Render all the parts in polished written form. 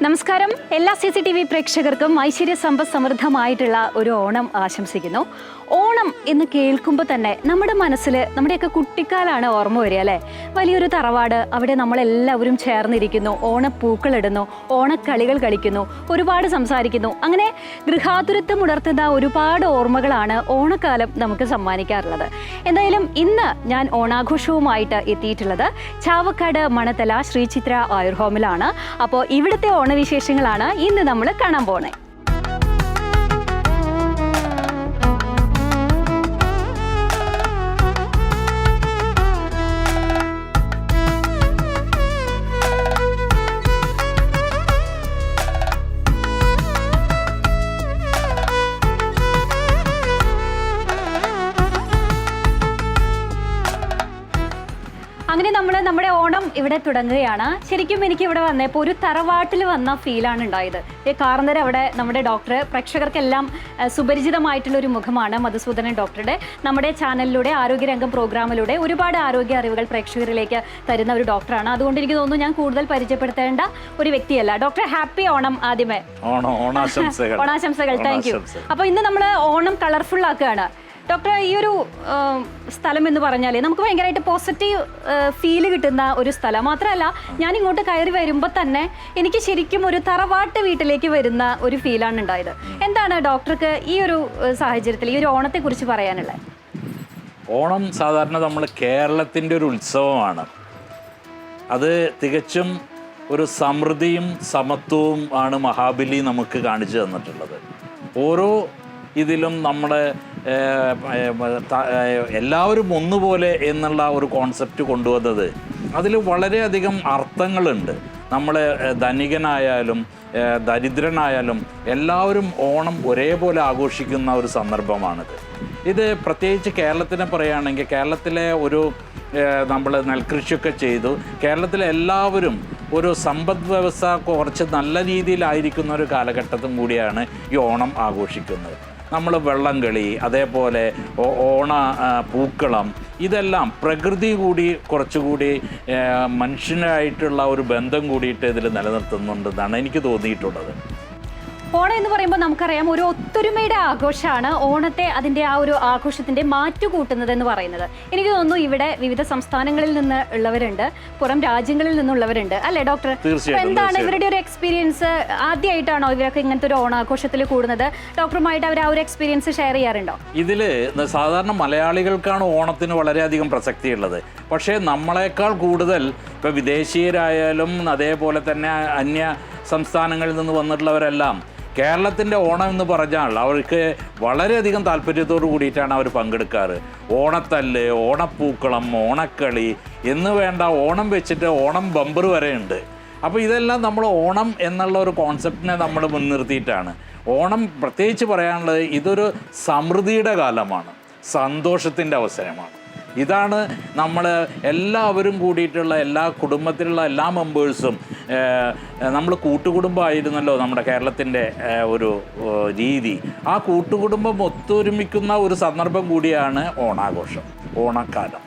നമസ്കാരം. എല്ലാ CCTV പ്രേക്ഷകർക്കും ഐശ്വര്യ സമ്പദ് സമൃദ്ധമായിട്ടുള്ള ഒരു ഓണം ആശംസിക്കുന്നു. ഓണം എന്ന് കേൾക്കുമ്പോൾ തന്നെ നമ്മുടെ മനസ്സിൽ നമ്മുടെയൊക്കെ കുട്ടിക്കാലാണ് ഓർമ്മ വരിക അല്ലേ? വലിയൊരു തറവാട്, അവിടെ നമ്മളെല്ലാവരും ചേർന്നിരിക്കുന്നു, ഓണപ്പൂക്കളിടുന്നു, ഓണക്കളികൾ കളിക്കുന്നു, ഒരുപാട് സംസാരിക്കുന്നു. അങ്ങനെ ഗൃഹാതുരത്വം ഉണർത്തുന്ന ഒരുപാട് ഓർമ്മകളാണ് ഓണക്കാലം നമുക്ക് സമ്മാനിക്കാറുള്ളത്. എന്തായാലും ഇന്ന് ഞാൻ ഓണാഘോഷവുമായിട്ട് എത്തിയിട്ടുള്ളത് ചാവക്കാട് മണത്തല ശ്രീചിത്ര ആയുർഹോമിലാണ്. അപ്പോൾ ഇവിടുത്തെ ഓണവിശേഷങ്ങളാണ് ഇന്ന് നമ്മൾ കാണാൻ പോണേ. അങ്ങനെ നമ്മുടെ ഓണം ഇവിടെ തുടങ്ങുകയാണ്. ശരിക്കും എനിക്ക് ഇവിടെ വന്നപ്പോൾ ഒരു തറവാട്ടിൽ വന്ന ഫീലാണ് ഉണ്ടായത്. കാർന്നര അവിടെ നമ്മുടെ ഡോക്ടർ, പ്രേക്ഷകർക്കെല്ലാം സുപരിചിതമായിട്ടുള്ളൊരു മുഖമാണ് മധുസൂദനൻ ഡോക്ടറുടെ. നമ്മുടെ ചാനലിലൂടെ ആരോഗ്യരംഗം പ്രോഗ്രാമിലൂടെ ഒരുപാട് ആരോഗ്യ അറിവുകൾ പ്രേക്ഷകരിലേക്ക് തരുന്ന ഒരു ഡോക്ടറാണ്. അതുകൊണ്ട് എനിക്ക് തോന്നുന്നു ഞാൻ കൂടുതൽ പരിചയപ്പെടുത്തേണ്ട ഒരു വ്യക്തിയല്ല. Doctor, happy Onam. ആദ്യമേ ഓണാശംസകൾ. Thank you. അപ്പോൾ ഇന്ന് നമ്മൾ ഓണം കളർഫുൾ ആക്കുകയാണ്. ഡോക്ടർ, ഈ ഒരു സ്ഥലം എന്ന് പറഞ്ഞാൽ നമുക്ക് ഭയങ്കരമായിട്ട് പോസിറ്റീവ് ഫീല് കിട്ടുന്ന ഒരു സ്ഥലം മാത്രമല്ല, ഞാൻ ഇങ്ങോട്ട് കയറി വരുമ്പോൾ തന്നെ എനിക്ക് ശരിക്കും ഒരു തറവാട്ട് വീട്ടിലേക്ക് വരുന്ന ഒരു ഫീലാണ് ഉണ്ടായത്. എന്താണ് ഡോക്ടർക്ക് ഈ ഒരു സാഹചര്യത്തിൽ ഈ ഒരു ഓണത്തെക്കുറിച്ച് പറയാനുള്ളത്? ഓണം സാധാരണ നമ്മൾ കേരളത്തിൻ്റെ ഒരു ഉത്സവമാണ്. അത് തികച്ചും ഒരു സമൃദ്ധിയും സമത്വവും ആണ് മഹാബലി നമുക്ക് കാണിച്ചു തന്നിട്ടുള്ളത്. ഓരോ ഇതിലും നമ്മുടെ എല്ലാവരും ഒന്നുപോലെ എന്നുള്ള ഒരു കോൺസെപ്റ്റ് കൊണ്ടുവന്നത് അതിൽ വളരെയധികം അർത്ഥങ്ങളുണ്ട്. നമ്മൾ ധനികനായാലും ദരിദ്രനായാലും എല്ലാവരും ഓണം ഒരേപോലെ ആഘോഷിക്കുന്ന ഒരു സന്ദർഭമാണിത്. ഇത് പ്രത്യേകിച്ച് കേരളത്തിനെ പറയുകയാണെങ്കിൽ കേരളത്തിലെ ഒരു നമ്മൾ നെൽകൃഷിയൊക്കെ ചെയ്തു കേരളത്തിലെ എല്ലാവരും ഒരു സമ്പദ് വ്യവസ്ഥ കുറച്ച് നല്ല രീതിയിലായിരിക്കുന്ന ഒരു കാലഘട്ടത്തും കൂടിയാണ് ഈ ഓണം ആഘോഷിക്കുന്നത്. നമ്മൾ വള്ളംകളി, അതേപോലെ ഓണ പൂക്കളം, ഇതെല്ലാം പ്രകൃതി കൂടി കുറച്ചുകൂടി മനുഷ്യനായിട്ടുള്ള ഒരു ബന്ധം കൂടിയിട്ട് ഇതിൽ നിലനിർത്തുന്നുണ്ടെന്നാണ് എനിക്ക് തോന്നിയിട്ടുള്ളത്. ഓണം എന്ന് പറയുമ്പോൾ നമുക്കറിയാം ഒരു ഒത്തൊരുമയുടെ ആഘോഷമാണ്. ഓണത്തെ അതിൻ്റെ ആ ഒരു ആഘോഷത്തിൻ്റെ മാറ്റുകൂട്ടുന്നത് എന്ന് പറയുന്നത്. എനിക്ക് തോന്നുന്നു ഇവിടെ വിവിധ സംസ്ഥാനങ്ങളിൽ നിന്ന് ഉള്ളവരുണ്ട്, പുറം രാജ്യങ്ങളിൽ നിന്നുള്ളവരുണ്ട്, അല്ലേ ഡോക്ടർ? എന്താണ് ഇവരുടെ ഒരു എക്സ്പീരിയൻസ്? ആദ്യമായിട്ടാണോ ഇവരൊക്കെ ഇങ്ങനത്തെ ഒരു ഓണാഘോഷത്തിൽ കൂടുന്നത്? ഡോക്ടറുമായിട്ട് അവർ ആ ഒരു എക്സ്പീരിയൻസ് ഷെയർ ചെയ്യാറുണ്ടോ? ഇതിൽ സാധാരണ മലയാളികൾക്കാണ് ഓണത്തിന് വളരെയധികം പ്രസക്തിയുള്ളത്. പക്ഷേ നമ്മളെക്കാൾ കൂടുതൽ ഇപ്പോൾ വിദേശീയരായാലും അതേപോലെ തന്നെ അന്യ സംസ്ഥാനങ്ങളിൽ നിന്ന് വന്നിട്ടുള്ളവരെല്ലാം കേരളത്തിൻ്റെ ഓണം എന്ന് പറഞ്ഞാൽ അവർക്ക് വളരെയധികം താല്പര്യത്തോടു കൂടിയിട്ടാണ് അവർ പങ്കെടുക്കാറ്. ഓണത്തല്ല്, ഓണപ്പൂക്കളം, ഓണക്കളി എന്ന് വേണ്ട ഓണം വെച്ചിട്ട് ഓണം ബമ്പർ വരെ ഉണ്ട്. അപ്പോൾ ഇതെല്ലാം നമ്മൾ ഓണം എന്നുള്ള ഒരു കോൺസെപ്റ്റിനെ നമ്മൾ മുൻനിർത്തിയിട്ടാണ്. ഓണം പ്രത്യേകിച്ച് പറയാനുള്ളത് ഇതൊരു സമൃദ്ധിയുടെ കാലമാണ്, സന്തോഷത്തിൻ്റെ അവസരമാണ്. ഇതാണ് നമ്മൾ എല്ലാവരും കൂടിയിട്ടുള്ള എല്ലാ കുടുംബത്തിലുള്ള എല്ലാ മെമ്പേഴ്സും നമ്മൾ കൂട്ടുകുടുംബമായിരുന്നല്ലോ നമ്മുടെ കേരളത്തിൻ്റെ ഒരു രീതി. ആ കൂട്ടുകുടുംബം ഒത്തൊരുമിക്കുന്ന ഒരു സന്ദർഭം കൂടിയാണ് ഓണാഘോഷം, ഓണക്കാലം.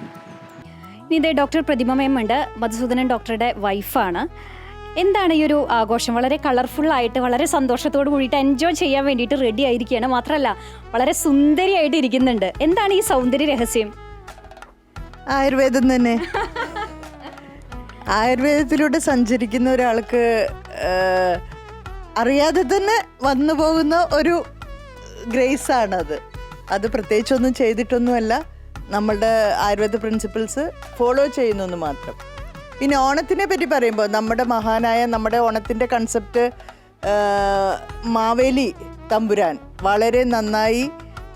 ഇതേ ഡോക്ടർ പ്രതിമ മേം ഉണ്ട്, മധുസൂദനൻ ഡോക്ടറുടെ വൈഫാണ്. എന്താണ് ഈ ഒരു ആഘോഷം? വളരെ കളർഫുള്ളായിട്ട് വളരെ സന്തോഷത്തോട് കൂടിയിട്ട് എൻജോയ് ചെയ്യാൻ വേണ്ടിയിട്ട് റെഡി ആയിരിക്കുകയാണ്. മാത്രമല്ല വളരെ സുന്ദരിയായിട്ട് ഇരിക്കുന്നുണ്ട്. എന്താണ് ഈ സൗന്ദര്യ രഹസ്യം? ആയുർവേദം തന്നെ. ആയുർവേദത്തിലൂടെ സഞ്ചരിക്കുന്ന ഒരാൾക്ക് അറിയാതെ തന്നെ വന്നു പോകുന്ന ഒരു ഗ്രേസാണത്. അത് പ്രത്യേകിച്ചൊന്നും ചെയ്തിട്ടൊന്നുമല്ല, നമ്മളുടെ ആയുർവേദ പ്രിൻസിപ്പിൾസ് ഫോളോ ചെയ്യുന്നു മാത്രം. പിന്നെ ഓണത്തിനെ പറ്റി പറയുമ്പോൾ നമ്മുടെ മഹാനായ നമ്മുടെ ഓണത്തിൻ്റെ കൺസെപ്റ്റ് മാവേലി തമ്പുരാൻ വളരെ നന്നായി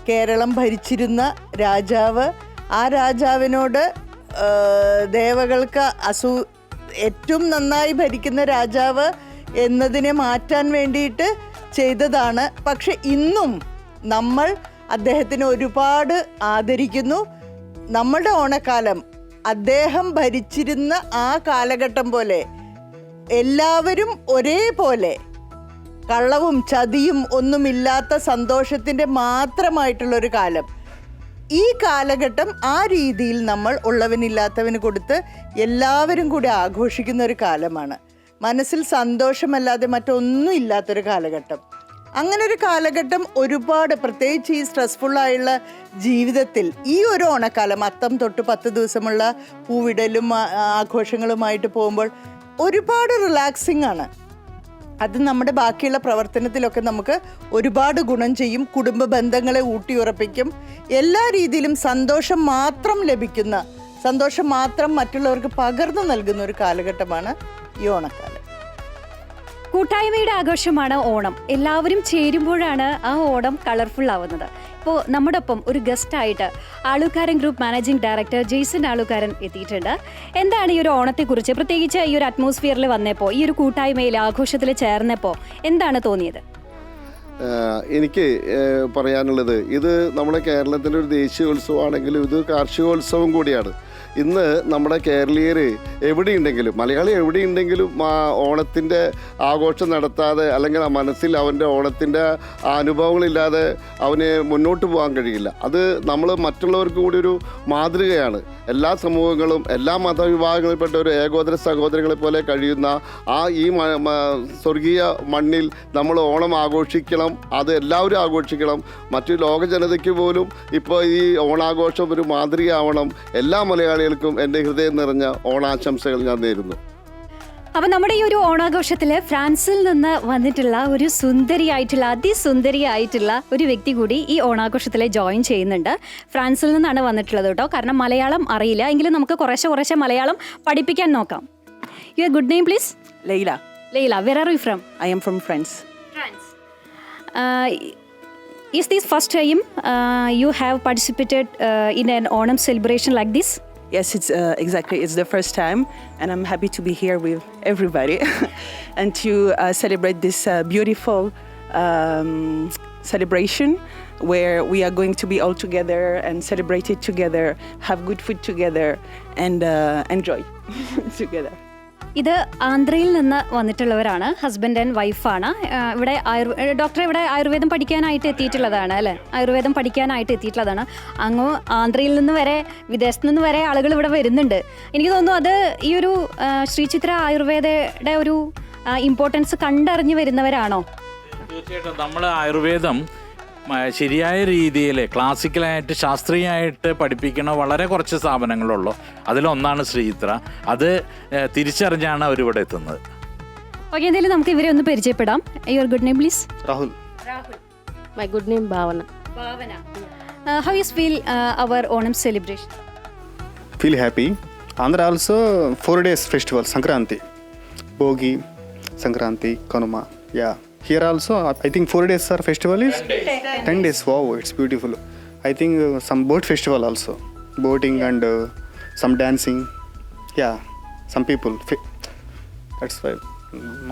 കേരളം ഭരിച്ചിരുന്ന രാജാവ്, ആ രാജാവിനോട് ദേവകൾക്ക് ഏറ്റവും നന്നായി ഭരിക്കുന്ന രാജാവ് എന്നതിനെ മാറ്റാൻ വേണ്ടിയിട്ട് ചെയ്തതാണ്. പക്ഷെ ഇന്നും നമ്മൾ അദ്ദേഹത്തിനെ ഒരുപാട് ആദരിക്കുന്നു. നമ്മളുടെ ഓണക്കാലം അദ്ദേഹം ഭരിച്ചിരുന്ന ആ കാലഘട്ടം പോലെ എല്ലാവരും ഒരേപോലെ കള്ളവും ചതിയും ഒന്നുമില്ലാത്ത സന്തോഷത്തിൻ്റെ മാത്രമായിട്ടുള്ളൊരു കാലം. ഈ കാലഘട്ടം ആ രീതിയിൽ നമ്മൾ ഉള്ളവനില്ലാത്തവന് കൊടുത്ത് എല്ലാവരും കൂടി ആഘോഷിക്കുന്ന ഒരു കാലമാണ്. മനസ്സിൽ സന്തോഷമല്ലാതെ മറ്റൊന്നും ഇല്ലാത്തൊരു കാലഘട്ടം. അങ്ങനെ ഒരു കാലഘട്ടം ഒരുപാട്, പ്രത്യേകിച്ച് ഈ സ്ട്രെസ്ഫുള്ളായുള്ള ജീവിതത്തിൽ ഈ ഒരു ഓണക്കാലം അത്തം തൊട്ട് 10 ദിവസമുള്ള പൂവിടലും ആഘോഷങ്ങളുമായിട്ട് പോകുമ്പോൾ ഒരുപാട് റിലാക്സിങ് ആണ്. അത് നമ്മുടെ ബാക്കിയുള്ള പ്രവർത്തനത്തിലൊക്കെ നമുക്ക് ഒരുപാട് ഗുണം ചെയ്യും. കുടുംബ ബന്ധങ്ങളെ ഊട്ടിയുറപ്പിക്കും. എല്ലാ രീതിയിലും സന്തോഷം മാത്രം ലഭിക്കുന്ന, സന്തോഷം മാത്രം മറ്റുള്ളവർക്ക് പകർന്നു നൽകുന്ന ഒരു കാലഘട്ടമാണ് ഈ ഓണക്കാലം. കൂട്ടായ്മയുടെ ആഘോഷമാണ് ഓണം. എല്ലാവരും ചേരുമ്പോഴാണ് ആ ഓണം കളർഫുൾ ആവുന്നത്. ഇപ്പോൾ നമ്മുടെ ഒപ്പം ഒരു ഗസ്റ്റായിട്ട് Alukkaran group managing director Jaison Alukkaran എത്തിയിട്ടുണ്ട്. എന്താണ് ഈ ഒരു ഓണത്തെക്കുറിച്ച്, പ്രത്യേകിച്ച് ഈ ഒരു അറ്റ്മോസ്ഫിയറിൽ വന്നപ്പോൾ, ഈ ഒരു കൂട്ടായ്മയിൽ ആഘോഷത്തിൽ ചേർന്നപ്പോൾ എന്താണ് തോന്നിയത്? എനിക്ക് പറയാനുള്ളത്, ഇത് നമ്മുടെ കേരളത്തിൻ്റെ ഒരു ദേശീയോത്സവമാണെങ്കിലും ഇത് കാർഷികോത്സവം കൂടിയാണ്. ഇന്ന് നമ്മുടെ കേരളീയർ എവിടെയുണ്ടെങ്കിലും, മലയാളി എവിടെയുണ്ടെങ്കിലും ആ ഓണത്തിൻ്റെ ആഘോഷം നടത്താതെ, അല്ലെങ്കിൽ ആ മനസ്സിൽ അവൻ്റെ ഓണത്തിൻ്റെ അനുഭവങ്ങളില്ലാതെ അവന് മുന്നോട്ട് പോകാൻ കഴിയില്ല. അത് നമ്മൾ മറ്റുള്ളവർക്ക് കൂടി ഒരു മാതൃകയാണ്. എല്ലാ സമൂഹങ്ങളും എല്ലാ മതവിഭാഗങ്ങളിൽപ്പെട്ട ഒരു ഏകോദര സഹോദരങ്ങളെ പോലെ കഴിയുന്ന ഈ സ്വർഗീയ മണ്ണിൽ നമ്മൾ ഓണം ആഘോഷിക്കണം. അത് എല്ലാവരും ആഘോഷിക്കണം. മറ്റു ലോക ജനതയ്ക്ക് പോലും ഇപ്പോൾ ഈ ഓണാഘോഷം ഒരു മാതൃകയാവണം. എല്ലാ മലയാളികൾക്കും എൻ്റെ ഹൃദയം നിറഞ്ഞ ഓണാശംസകൾ ഞാൻ നേരുന്നു. അപ്പം നമ്മുടെ ഈ ഒരു ഓണാഘോഷത്തിൽ ഫ്രാൻസിൽ നിന്ന് വന്നിട്ടുള്ള ഒരു സുന്ദരിയായിട്ടുള്ള, അതിസുന്ദരിയായിട്ടുള്ള ഒരു വ്യക്തി കൂടി ഈ ഓണാഘോഷത്തിൽ ജോയിൻ ചെയ്യുന്നുണ്ട്. ഫ്രാൻസിൽ നിന്നാണ് വന്നിട്ടുള്ളത് കേട്ടോ. കാരണം മലയാളം അറിയില്ല, എങ്കിലും നമുക്ക് കുറേശ്ശെ മലയാളം പഠിപ്പിക്കാൻ നോക്കാം. Your good name please? Leila. Leila, where are you from? I am from France. France. Is this first time you have participated in an Onam celebration like this? Yes, it's exactly. It's the first time, and I'm happy to be here with everybody and to celebrate this beautiful celebration where we are going to be all together and celebrate it together, have good food together, and enjoy together. ഇത് ആന്ധ്രയിൽ നിന്ന് വന്നിട്ടുള്ളവരാണ്. Husband and വൈഫാണ്. ഇവിടെ doctor ഇവിടെ ആയുർവേദം പഠിക്കാനായിട്ട് എത്തിയിട്ടുള്ളതാണ് അല്ലേ? ആയുർവേദം പഠിക്കാനായിട്ട് എത്തിയിട്ടുള്ളതാണ്. അങ്ങ് ആന്ധ്രയിൽ നിന്ന് വരെ, വിദേശത്ത് നിന്ന് വരെ ആളുകൾ ഇവിടെ വരുന്നുണ്ട്. എനിക്ക് തോന്നുന്നു അത് ഈ ഒരു ശ്രീചിത്ര ആയുർവേദയുടെ ഒരു ഇമ്പോർട്ടൻസ് കണ്ടറിഞ്ഞ് വരുന്നവരാണോ? തീർച്ചയായിട്ടും നമ്മൾ ആയുർവേദം ശരിയായ രീതിയിൽ ക്ലാസിക്കലായിട്ട് ശാസ്ത്രീയമായിട്ട് പഠിപ്പിക്കുന്ന വളരെ കുറച്ച് സ്ഥാപനങ്ങളുള്ളൂ. അതിലൊന്നാണ് ശ്രീചിത്ര. അത് തിരിച്ചറിഞ്ഞാണ് അവരിവിടെ എത്തുന്നത്. ഓക്കെ, എന്തായാലും നമുക്ക് ഇവരെ ഒന്ന് പരിചയപ്പെടാം. Your good name please? Rahul. My good name Bhavana. Bhavana. How you feel our Onam celebration? Feel happy. Andhra also 4 days festival. Sankranti, Bogi, Sankranti, Kanuma. Yeah. Here also, I think 4 days our festival is 10 days. Wow, it's beautiful. I think some boat festival also, boating and some dancing. Yeah, some people. That's why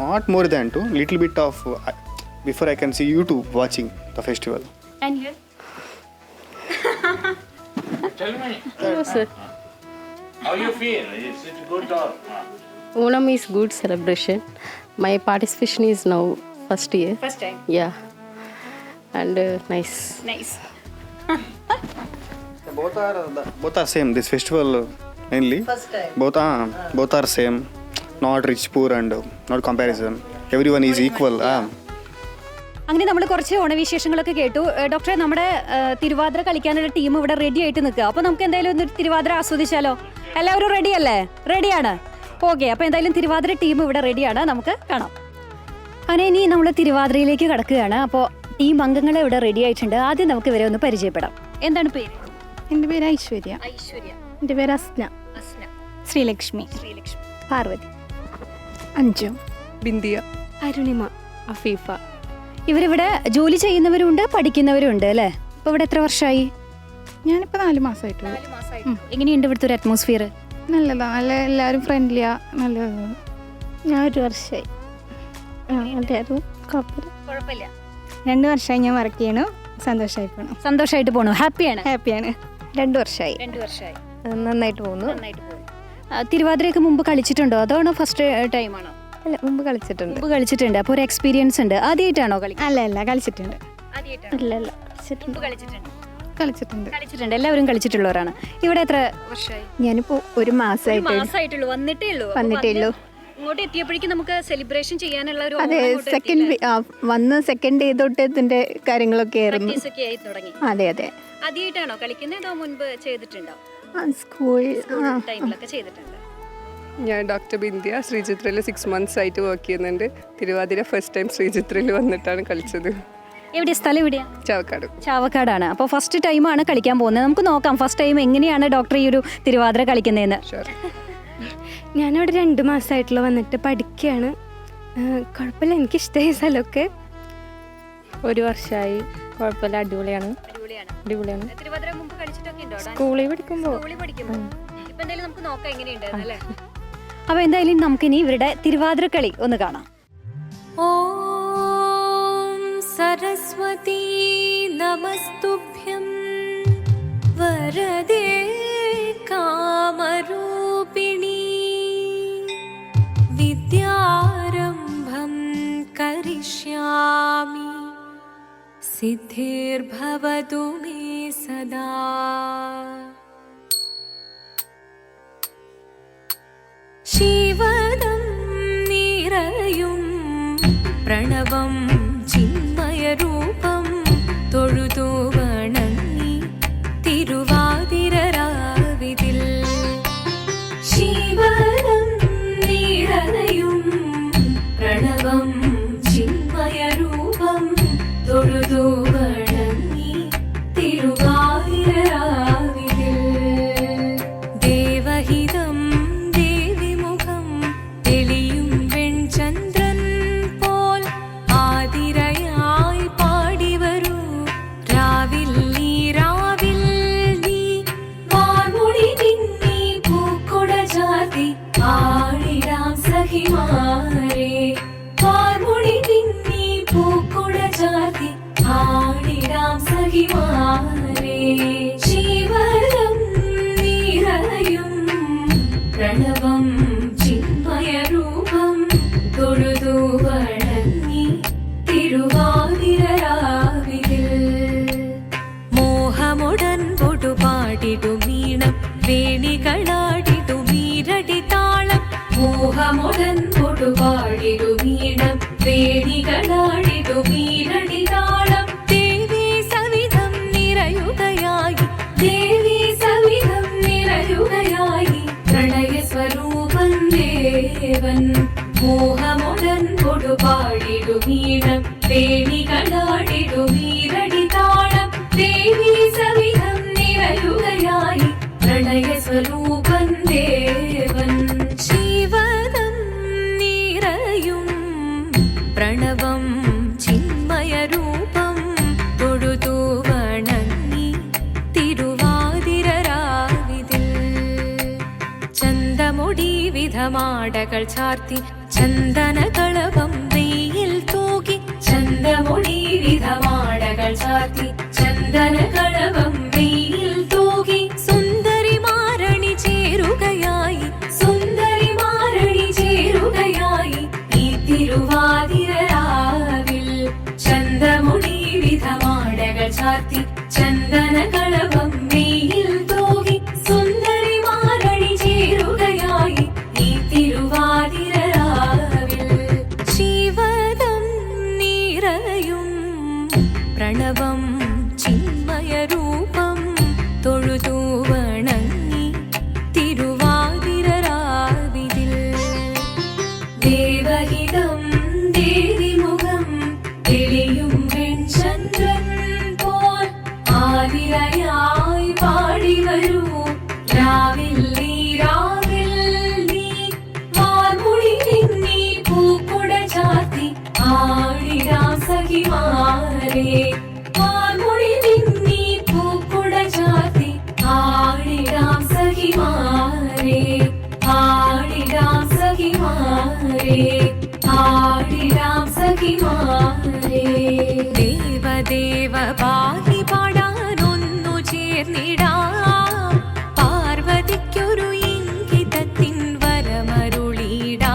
not more than 2. Little bit of before I can see YouTube watching the festival. And here? Tell me. Hello, sir. How you feel? Is it good or? Onam is good celebration. My participation is now first year. First time. Yeah. And nice. Nice. Both are same. This festival mainly. First time. Both are same. Not rich, poor, and not comparison. Everyone is equal. അങ്ങനെ നമ്മൾ കുറച്ച് ഓണവിശേഷങ്ങളൊക്കെ കേട്ടു. ഡോക്ടറെ, നമ്മുടെ തിരുവാതിര കളിക്കാനുള്ള team ഇവിടെ ready ആയിട്ട് നിൽക്കുക. അപ്പോൾ നമുക്ക് എന്തായാലും ഒന്ന് തിരുവാതിര ആസ്വദിച്ചാലോ? എല്ലാവരും റെഡി അല്ലേ? റെഡിയാണ്. ഓക്കെ, അപ്പോൾ എന്തായാലും തിരുവാതിര ടീം ഇവിടെ റെഡിയാണ്. നമുക്ക് കാണാം. അങ്ങനെ ഇനി നമ്മൾ തിരുവാതിരയിലേക്ക് കടക്കുകയാണ്. അപ്പോൾ ടീം അംഗങ്ങൾ ഇവിടെ റെഡി ആയിട്ടുണ്ട്. ആദ്യം നമുക്ക് ഇവരെ ഒന്ന് പരിചയപ്പെടാം. എന്താണ് പേര്? എൻ്റെ പേര് ഐശ്വര്യ. ഐശ്വര്യ. എൻ്റെ പേര് Asna. Asna. Sreelakshmi. Sreelakshmi. Parvathi. Anju. Bindia. Arunima. Afifa. ഇവരിവിടെ ജോലി ചെയ്യുന്നവരുണ്ട്, പഠിക്കുന്നവരുണ്ട് അല്ലേ? ഇപ്പോൾ ഇവിടെ എത്ര വർഷമായി? ഞാനിപ്പോൾ 4 മാസമായിട്ടുള്ളൂ. എങ്ങനെയുണ്ട് ഇവിടുത്തെ ഒരു അറ്റ്മോസ്ഫിയർ? നല്ലതാണ്. നല്ല എല്ലാവരും ഫ്രണ്ട്ലിയാ. നല്ലതാണ്. ഞാൻ 1 വർഷമായി. എല്ലാവരും കുഴപ്പമില്ല. 2 വർഷമായി ഞാൻ വർക്ക് ചെയ്യണു. സന്തോഷമായി പോകണം. സന്തോഷമായിട്ട് പോകണു. ഹാപ്പിയാണ്? ഹാപ്പിയാണ്. 2 വർഷമായി. 2 വർഷമായി. നന്നായിട്ട് പോകുന്നു. നന്നായിട്ട് പോകുന്നു. തിരുവാതിരയൊക്കെ മുമ്പ് കളിച്ചിട്ടുണ്ടോ? അതാണോ ഫസ്റ്റ് ടൈമാണോ? അല്ല മുമ്പ് കളിച്ചിട്ടുണ്ട്. മുമ്പ് കളിച്ചിട്ടുണ്ട്. അപ്പോൾ ഒരു എക്സ്പീരിയൻസ് ഉണ്ട്. ആദ്യമായിട്ടാണോ കളിക്കുന്നത്? അല്ല കളിച്ചിട്ടുണ്ട്. ആദ്യമായിട്ടാണ്. അല്ല മുമ്പ് കളിച്ചിട്ടുണ്ട്. കളിച്ചിട്ടുണ്ട്. എല്ലാവരും കളിച്ചിട്ടുള്ളവരാണ്. ഇവിടെ എത്ര വർഷമായി? ഞാനിപ്പോൾ ഒരു മാസമായിട്ടുള്ളൂ. വന്നിട്ടേ ഉള്ളൂ. ഇങ്ങോട്ട് എത്തിയപ്പോഴേക്കും നമുക്ക് സെലിബ്രേഷൻ ചെയ്യാനുള്ള ഒരു അതെ, വന്ന് സെക്കൻഡ് ഡേ തൊട്ട് ഇതിന്റെ കാര്യങ്ങളൊക്കെ ആയിരുന്നു. ഒക്കെ ആയി തുടങ്ങി. അതെ. ആദ്യമായിട്ടാണോ കളിക്കുന്നത്? അതോ മുൻപ് ചെയ്തിട്ടുണ്ടോ? സ്കൂൾ ടൈമിലൊക്കെ ചെയ്തിട്ടുണ്ട്. ഞാൻ ഡോക്ടർ ബിന്ദിയ ശ്രീചിത്രയിൽ 6 months ആയിട്ട് വർക്ക് ചെയ്യുന്നുണ്ട്. തിരുവാതിര ഫസ്റ്റ് ടൈം ശ്രീചിത്രയിൽ വന്നിട്ടാണ് കളിച്ചത്. എവിടെയാ സ്ഥലം? എവിടെയാ? ചാവക്കാടാണ്. അപ്പോൾ ഫസ്റ്റ് ടൈമാണ് കളിക്കാൻ പോകുന്നത്. നമുക്ക് നോക്കാം ഫസ്റ്റ് ടൈം എങ്ങനെയാണ് ഡോക്ടർ ഈ ഒരു തിരുവാതിര കളിക്കുന്നതെന്ന്. ഞാനവിടെ 2 മാസമായിട്ടുള്ള വന്നിട്ട് പഠിക്കുകയാണ്. കുഴപ്പമില്ല, എനിക്കിഷ്ടമായി സ്ഥലമൊക്കെ. 1 വർഷമായി. കുഴപ്പമില്ല, അടിപൊളിയാണ്. തിരുവാതിര മുമ്പ് കളിച്ചിട്ടൊക്കെ ഉണ്ടോ? സ്കൂളിൽ പഠിക്കുമ്പോൾ. ഇപ്പൊ എന്തായാലും നമുക്ക് നോക്കാം എങ്ങനെയുണ്ട് അല്ലേ. അപ്പൊ എന്തായാലും നമുക്കിനി ഇവരുടെ തിരുവാതിര കളി ഒന്ന് കാണാം. ഓം സരസ്വതി നമസ്തുഭ്യം വരദേ കാമരൂപിണി വിദ്യാരംഭം കരിഷ്യാമി സിദ്ധിർഭവതു മേ സദാ. ശിവദം നിറയും പ്രണവം ചിന്മയരൂപം തൊഴുതു വണങ്ങി തിരുവാതിരരാവിതിൽ. ശിവദം നിറയും പ്രണവം ചിന്മയരൂപം തൊഴുതു വണങ്ങി തിരുവാതിരരാവിതിൽ. ദേവഹിതം ദേവിമുഖം തെളിയും വെൺചന്ദ്രൻ പോൽ ആതിരയായി പാടിവരൂ രാവിൽ നീ വാർമുടി നിന്നീ പൂക്കുട ചാർത്തി ആടിടാം സഖിമാരേ. വാർമുടി നിന്നീ പൂക്കുട ചാർത്തി ആടിടാം സഖിമാരേ. ശിവദം നിറയും പ്രണവം ചിന്മയരൂപം തൊഴുതു വണങ്ങി തിരുവാതിരരാവിതിൽ. മോഹമുടൻ പൊടുപാടിടുമീണം വേണികളാടിടുമീരടി താളം. മോഹമുടൻ പൊടുപാടിടുമീണം വേണികളാടിടുമീരടി താളം. ദേവി സവിധം നിറയുകയായി പ്രണയ സ്വരൂപൻ ദേവൻ. മോഹമുടൻ കൊടുപാടിടുമീണം വേണികളാടിടുമീരടി താളം. ദേവി സവിധം നിറയുകയായി പ്രണയ സ്വരൂപൻ ദേവൻ. ശിവദം നിറയും പ്രണവം ചിന്മയരൂപം തൊഴുതു വണങ്ങി തിരുവാതിരരാവിതിൽ. ചന്തമുടി വിധമാടകൾ ചാർത്തി ചന്ദനകളഭം വെയിൽ തൂകി. ചന്തമുടി വിധമാടകൾ ചാർത്തി ചന്ദനകളഭം വെയിൽ തൂകി. സുന്ദരിമാരണി ചേരുകയായി ഈ തിരുവാതിരരാവിൽ. ചന്തമുടി വിധമാടകൾ ചാർത്തി ചന്ദനകളഭം വെയിൽ തൂകി. സുന്ദരിമാരണി ചേരുകയായി ഈ തിരുവാതിരരാവിൽ. ശിവദം നിറയും പ്രണവം ചിന്മയരൂപം തൊഴുതു വണങ്ങി തിരുവാതിരരാവിതിൽ. ദേവഹിതം ദേവിമുഖം തെളിയും വെൺചന്ദ്രൻ പോൽ ആതിരയായി പാടിവരൂ രാവിൽ നീ വാർമുടി നിന്നീ പൂക്കുട ചാർത്തി ആടിടാം സഖിമാരേ. വാർമുടി നിന്നീ പൂക്കുട ചാർത്തി ആടിടാം സഖിമാരേ. ആടിടാം സഖിമാരേ. ദേവദേവ പാഹി പാടാനൊന്നു ചേർന്നിടാം. പാർവതിക്കൊരു ഇംഗിതത്തിൻ വരമരുളിടാൻ.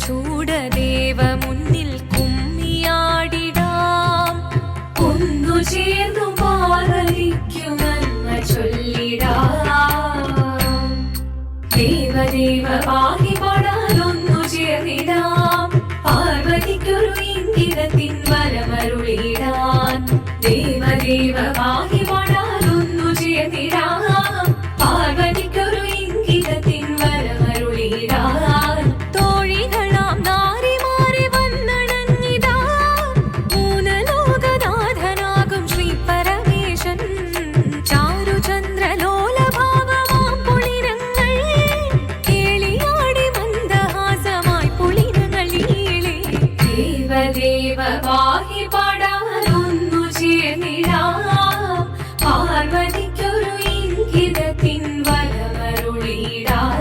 ചന്ദ്രചൂഡദേവ മുന്നിൽ കുമ്മിയാടിടാം ഒന്നു ചേർന്നു പാർവതിക്കു നന്മ ചൊല്ലിടാം ദേവദേവ പാഹി പാടാനൊന്നു ചേർന്നിടാം പാർവതിക്കൊരു ഇംഗിതത്തിൻ വരമരുളിടാൻ ദേവദേവ പാഹി പാടാനൊന്നു ചേർന്നിടാം പാർവതിക്കൊരു ഇംഗിതത്തിൻ വരമരുളിടാൻ തോഴികളാം നാരിമാരെ വന്നണഞ്ഞിതാ മൂലലോകനാഥനാകും ശ്രീ പരമേശൻ ചാരുചന്ദ്രലോലഭാവമാം പുളിരങ്ങൾ കേളിയാടി മന്ദഹാസമായി പുളിരങ്ങൾ ഈളെ ദേവദേവ പാഹി പാടാനൊന്നു ചേർന്നിടാം പാർവതിക്കൊരു ഇംഗിതത്തിൻ വരമരുളിടാൻ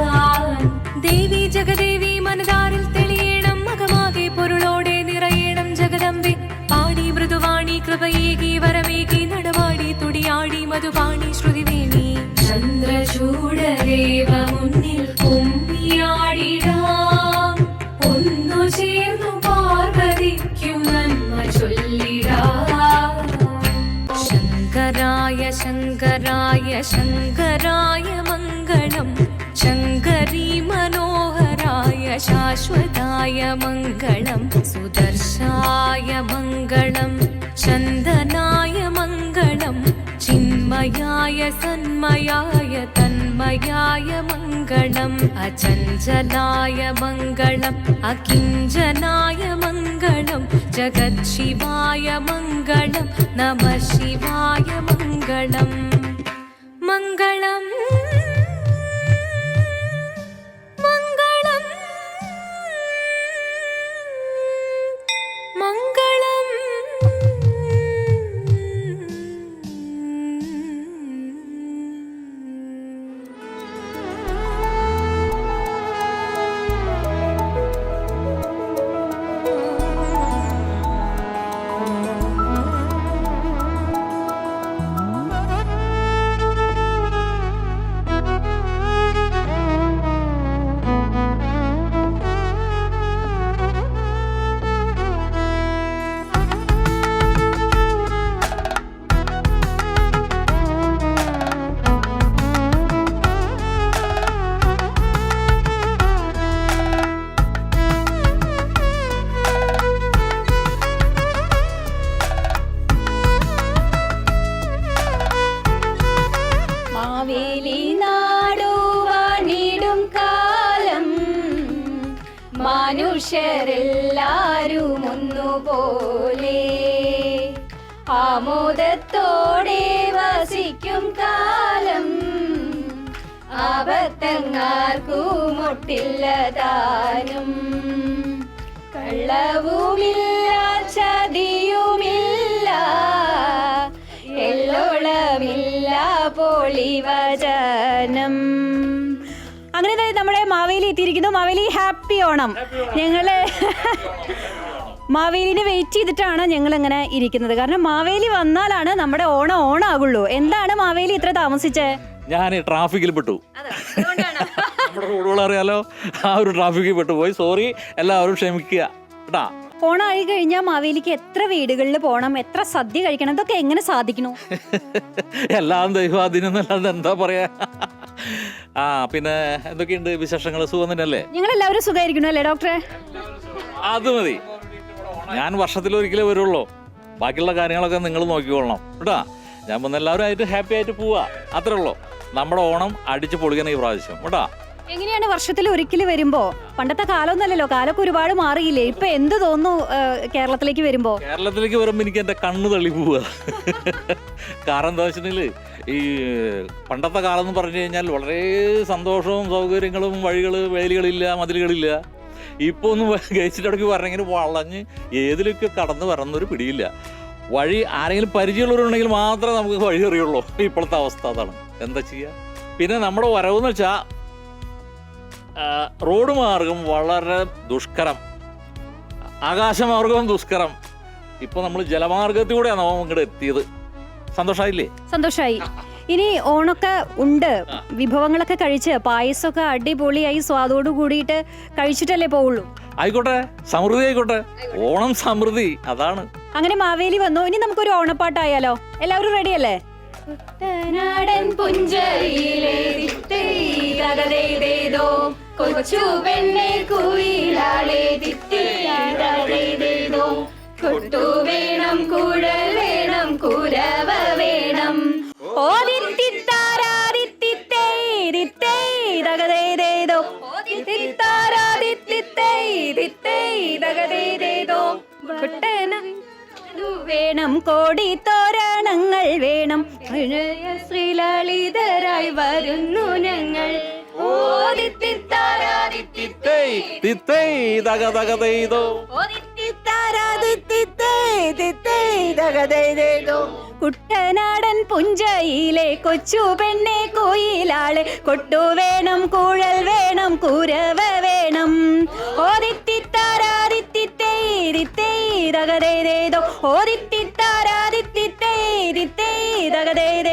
ദേവി ജഗദേവി മനതാരിൽ തെളിയണം മകമാകെ പൊരുളോടെ നിറയണം ജഗദമ്പെ പാടി മൃദുവാണി കൃപയേകി വരമേകി നടവാടി തുടിയാടി മധുപാണി ശ്രുതിവേണി ചന്ദ്രചൂഡദേവ മുന്നിൽ കുമ്മിയാടിടാം ഒന്നു ചേർന്നു പാർവതിക്കു നന്മ ചൊല്ലിടാം ശങ്കരായ ശങ്കരായ ശങ്കരായ മംഗളം ശങ്കരീ മനോഹരായ ശാശ്വതായ മംഗളം സുദർശായ മംഗളം ചന്ദനായ മംഗളം ചിന്മയായ സന്മയായ തന്മയായ മംഗളം അചഞ്ചലായ മംഗളം അകിഞ്ചനായ മംഗളം ജഗത്ശിവായ മംഗളം നമഃ ശിവായ മംഗളം മംഗളം മംഗളം മംഗളം മാവേലി നാടുവാണിടും കാലം മനുഷ്യരെല്ലാരും ഒന്നുപോലെ ആമോദത്തോടെ വസിക്കും കാലം ആപത്തങ്ങാർക്കും ഒട്ടില്ല താനും കള്ളവുമില്ല ചതിയുമില്ല എല്ലോളമില്ല പൊളിവചനം. അങ്ങനെ നമ്മുടെ മാവേലി എത്തിയിരിക്കുന്നു. മാവേലി ഹാപ്പി ഓണം. ഞങ്ങള് മാവേലിനെ വെയിറ്റ് ചെയ്തിട്ടാണ് ഞങ്ങൾ ഇങ്ങനെ ഇരിക്കുന്നത്. കാരണം മാവേലി വന്നാലാണ് നമ്മുടെ ഓണം ഓണാകുള്ളൂ. എന്താണ് മാവേലി ഇത്ര താമസിച്ചേ? ഞാൻ ട്രാഫിക്കിൽ പെട്ടു. നമ്മുടെ റോഡുകൾ അറിയാലോ, ആ ഒരു ട്രാഫിക്കിൽ പെട്ടുപോയി. സോറി, എല്ലാവരും ക്ഷമിക്കുക കേട്ടാ. ഓണമായി കഴിഞ്ഞാൽ മാവേലിക്ക് എത്ര വീടുകളിൽ പോകണം, എത്ര സദ്യ കഴിക്കണം, ഇതൊക്കെ എങ്ങനെ സാധിക്കണു? എല്ലാം ദൈവാധീനമല്ലാതെ എന്താ പറയാ. പിന്നെ എന്തൊക്കെയുണ്ട് വിശേഷങ്ങൾ? സുഖം തന്നെയല്ലേ? ഞങ്ങൾ എല്ലാവരും സുഖമായിരിക്കണു അല്ലേ ഡോക്ടറെ? അത് മതി. ഞാൻ വർഷത്തിലൊരിക്കലേ വരുള്ളൂ. ബാക്കിയുള്ള കാര്യങ്ങളൊക്കെ നിങ്ങൾ നോക്കിക്കൊള്ളണം കേട്ടാ. ഞാൻ വന്ന് എല്ലാവരും ആയിട്ട് ഹാപ്പി ആയിട്ട് പോവാ, അത്രേ ഉള്ളൂ. നമ്മുടെ ഓണം അടിച്ച് പൊളിക്കണം ഈ പ്രാവശ്യം കേട്ടാ. എങ്ങനെയാണ് വർഷത്തിൽ ഒരിക്കൽ വരുമ്പോ? പണ്ടത്തെ കാലമൊന്നല്ലല്ലോ, കാലമൊക്കെ ഒരുപാട് മാറിയില്ലേ? ഇപ്പൊ എന്ത് തോന്നുന്നു കേരളത്തിലേക്ക് വരുമ്പോ? കേരളത്തിലേക്ക് വരുമ്പോ എനിക്ക് എന്റെ കണ്ണ് തള്ളി പോവുക. കാരണം എന്താ വെച്ചിട്ടുണ്ടെങ്കിൽ ഈ പണ്ടത്തെ കാലം എന്ന് പറഞ്ഞു കഴിഞ്ഞാൽ വളരെ സന്തോഷവും സൗകര്യങ്ങളും, വഴികള് വേലികളില്ല, മതിലുകളില്ല. ഇപ്പൊ ഒന്ന് ഗേറ്റിടയ്ക്ക് പറഞ്ഞെങ്കിൽ വളഞ്ഞ് ഏതിലൊക്കെ കടന്ന് വരണന്നൊരു പിടിയില്ല. വഴി ആരെങ്കിലും പരിചയമുള്ളവരുണ്ടെങ്കിൽ മാത്രമേ നമുക്ക് വഴി അറിയുള്ളൂ. ഇപ്പോഴത്തെ അവസ്ഥ അതാണ്. എന്താ ചെയ്യുക? പിന്നെ നമ്മുടെ വരവെന്ന് വെച്ചാൽ റോഡ് മാർഗം വളരെ ദുഷ്കരം, ആകാശമാർഗവും ദുഷ്കരം. ഇപ്പൊ നമ്മൾ ജലമാർഗത്തിലൂടെയാണ് നമ്മൾ ഇങ്ങോട്ട് എത്തിയത്. സന്തോഷമായില്ലേ? സന്തോഷമായി. ഇനി ഓണൊക്കെ ഉണ്ട്, വിഭവങ്ങളൊക്കെ കഴിച്ച് പായസമൊക്കെ അടിപൊളിയായി സ്വാദോട് കൂടിയിട്ട് കഴിച്ചിട്ടല്ലേ പോവുള്ളൂ? ആയിക്കോട്ടെ, സമൃദ്ധി ആയിക്കോട്ടെ. ഓണം സമൃദ്ധി, അതാണ്. അങ്ങനെ മാവേലി വന്നു. ഇനി നമുക്കൊരു ഓണപ്പാട്ടായാലോ? എല്ലാവരും റെഡി അല്ലേ? കുട്ടനാടൻ പുഞ്ചയിലെ ദിത്തൈതകതൈതേതോ, കൊച്ചു പെണ്ണെ കുയിലാളെ ദിത്തൈതകതൈതേതോ, കൊട്ടു വേണം കുഴൽ വേണം കുരവ വേണം, ഓ ദിത്തിത്താരാദിത്തിത്തൈതകതൈതേതോ, ദിത്തിത്താരാദിത്തിത്തൈതകതൈതേതോ, കുട്ടന വേണം കോടി തോരണങ്ങൾ വേണം, ശ്രീലളിതരായി വരുന്നു ഞങ്ങൾ, ഓ ദിത്തിത്താരാദിത്തിത്തൈ ദിത്തൈതകതൈതോ, ഓ ദിത്തിത്താരാദിത്തിത്തൈതകതൈതേതോ. കുട്ടനാടൻ പുഞ്ചയിലെ കൊച്ചു പെണ്ണെ കോയിലാളെ, കൊട്ടു വേണം കുഴൽ വേണം കുരവ വേണം, ഓ ദിത്തിത്താരാദിത്തിത്തൈതകതൈതേതോ, ഓ ദിത്തിത്താരാദിത്തിത്തൈതകതൈതേതോ.